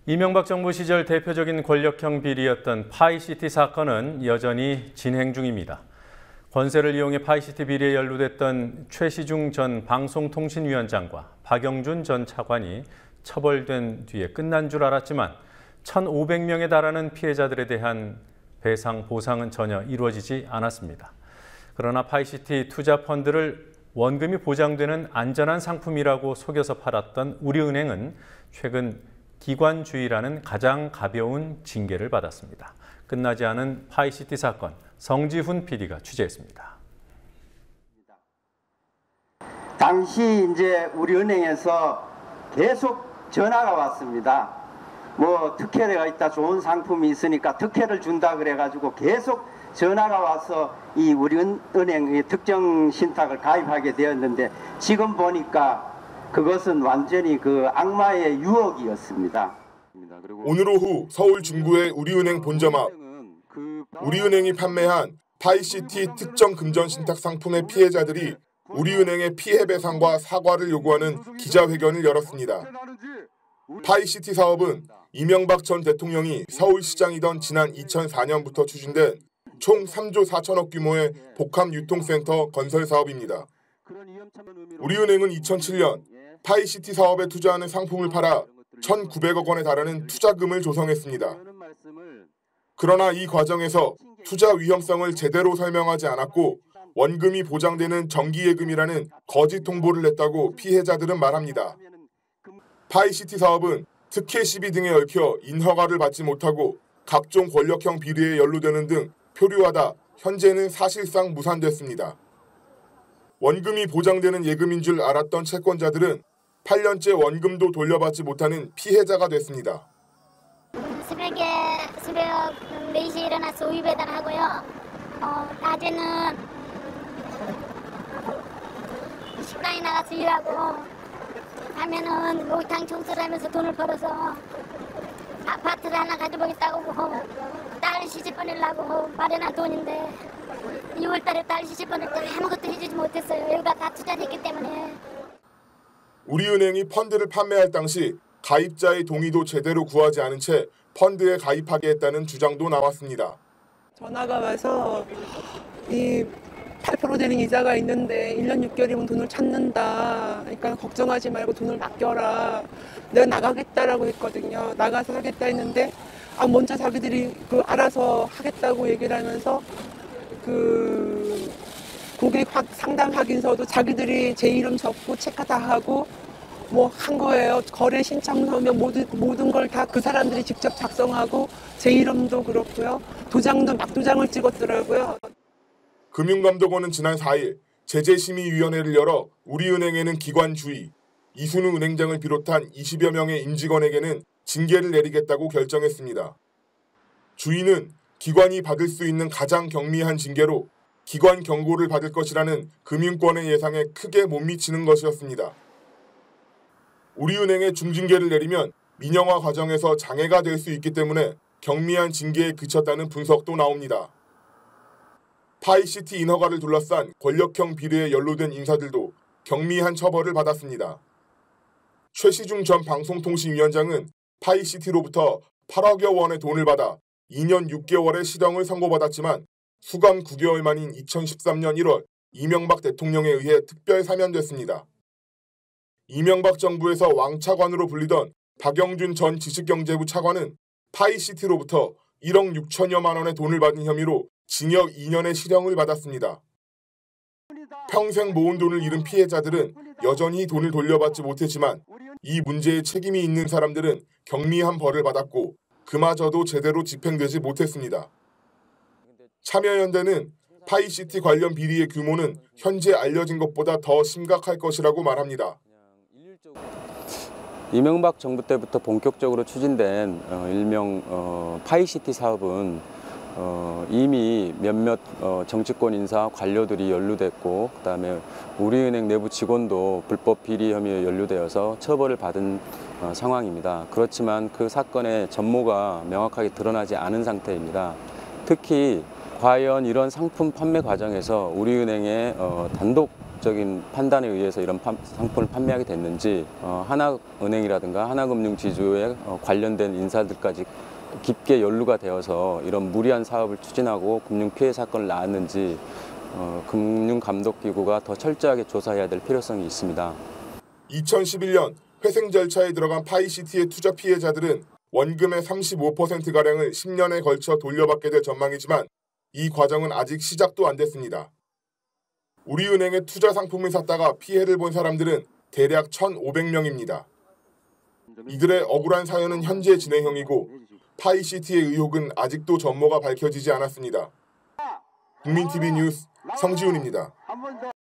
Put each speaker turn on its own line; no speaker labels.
이명박 정부 시절 대표적인 권력형 비리였던 파이시티 사건은 여전히 진행 중입니다. 권세를 이용해 파이시티 비리에 연루됐던 최시중 전 방송통신위원장과 박영준 전 차관이 처벌된 뒤에 끝난 줄 알았지만 1,500명에 달하는 피해자들에 대한 배상, 보상은 전혀 이루어지지 않았습니다. 그러나 파이시티 투자 펀드를 원금이 보장되는 안전한 상품이라고 속여서 팔았던 우리은행은 최근 기관주의라는 가장 가벼운 징계를 받았습니다. 끝나지 않은 파이시티 사건, 성지훈 PD가 취재했습니다.
당시 이제 우리은행에서 계속 전화가 왔습니다. 뭐 특혜가 있다, 좋은 상품이 있으니까 특혜를 준다 그래가지고 계속 전화가 와서 이 우리은행의 특정 신탁을 가입하게 되었는데 지금 보니까 그것은 완전히 그 악마의 유혹이었습니다.
오늘 오후 서울 중구의 우리은행 본점 앞, 우리은행이 판매한 파이시티 특정 금전 신탁 상품의 피해자들이 우리은행의 피해 배상과 사과를 요구하는 기자회견을 열었습니다. 파이시티 사업은 이명박 전 대통령이 서울시장이던 지난 2004년부터 추진된 총 3조 4천억 규모의 복합유통센터 건설 사업입니다. 우리은행은 2007년 파이시티 사업에 투자하는 상품을 팔아 1,900억 원에 달하는 투자금을 조성했습니다. 그러나 이 과정에서 투자 위험성을 제대로 설명하지 않았고 원금이 보장되는 정기예금이라는 거짓 통보를 했다고 피해자들은 말합니다. 파이시티 사업은 특혜 시비 등에 얽혀 인허가를 받지 못하고 각종 권력형 비리에 연루되는 등 표류하다 현재는 사실상 무산됐습니다. 원금이 보장되는 예금인 줄 알았던 채권자들은 8년째 원금도 돌려받지 못하는 피해자가 됐습니다.
새벽 4시에 일어나서 우유 배달하고요. 낮에는 식당에 나가서 일하고 하면은 목욕탕 청소를 하면서 돈을 벌어서 아파트를 하나 가져보겠다고 딸 시집 보내려고 마련한 돈인데 6월달에 딸 시집 보낼 때 아무것도 해주지 못했어요. 여기가 다 투자됐기 때문에.
우리은행이 펀드를 판매할 당시 가입자의 동의도 제대로 구하지 않은 채 펀드에 가입하게 했다는 주장도 나왔습니다.
전화가 와서 이 8% 되는 이자가 있는데 1년 6개월이면 돈을 찾는다. 그러니까 걱정하지 말고 돈을 맡겨라. 내가 나가겠다라고 했거든요. 나가서 하겠다 했는데 먼저 자기들이 알아서 하겠다고 얘기를 하면서 고객 상담 확인서도 자기들이 제 이름 적고 체크 다 하고 뭐 한 거예요. 거래 신청서면 모든 걸 다 그 사람들이 직접 작성하고 제 이름도 그렇고요. 도장도 막도장을 찍었더라고요.
금융감독원은 지난 4일 제재심의위원회를 열어 우리은행에는 기관주의, 이순우 은행장을 비롯한 20여 명의 임직원에게는 징계를 내리겠다고 결정했습니다. 주의는 기관이 받을 수 있는 가장 경미한 징계로 기관 경고를 받을 것이라는 금융권의 예상에 크게 못 미치는 것이었습니다. 우리은행에 중징계를 내리면 민영화 과정에서 장애가 될 수 있기 때문에 경미한 징계에 그쳤다는 분석도 나옵니다. 파이시티 인허가를 둘러싼 권력형 비리에 연루된 인사들도 경미한 처벌을 받았습니다. 최시중 전 방송통신위원장은 파이시티로부터 8억여 원의 돈을 받아 2년 6개월의 실형을 선고받았지만 수감 9개월 만인 2013년 1월 이명박 대통령에 의해 특별 사면됐습니다. 이명박 정부에서 왕차관으로 불리던 박영준 전 지식경제부 차관은 파이시티로부터 1억 6천여만 원의 돈을 받은 혐의로 징역 2년의 실형을 받았습니다. 평생 모은 돈을 잃은 피해자들은 여전히 돈을 돌려받지 못했지만 이 문제에 책임이 있는 사람들은 경미한 벌을 받았고 그마저도 제대로 집행되지 못했습니다. 참여연대는 파이시티 관련 비리의 규모는 현재 알려진 것보다 더 심각할 것이라고 말합니다.
이명박 정부 때부터 본격적으로 추진된 일명 파이시티 사업은 이미 몇몇 정치권 인사 관료들이 연루됐고 그다음에 우리은행 내부 직원도 불법 비리 혐의에 연루되어서 처벌을 받은 상황입니다. 그렇지만 그 사건의 전모가 명확하게 드러나지 않은 상태입니다. 특히 과연 이런 상품 판매 과정에서 우리은행의 단독 공격적인 판단에 의해서 이런 상품을 판매하게 됐는지 하나은행이라든가 하나금융지주에 관련된 인사들까지 깊게 연루가 되어서 이런 무리한 사업을 추진하고 금융 피해 사건을 낳았는지 금융감독기구가 더 철저하게 조사해야 될 필요성이 있습니다.
2011년 회생 절차에 들어간 파이시티의 투자 피해자들은 원금의 35%가량을 10년에 걸쳐 돌려받게 될 전망이지만 이 과정은 아직 시작도 안 됐습니다. 우리은행의 투자 상품을 샀다가 피해를 본 사람들은 대략 1,500명입니다. 이들의 억울한 사연은 현재 진행형이고 파이시티의 의혹은 아직도 전모가 밝혀지지 않았습니다. 국민TV 뉴스 성지훈입니다.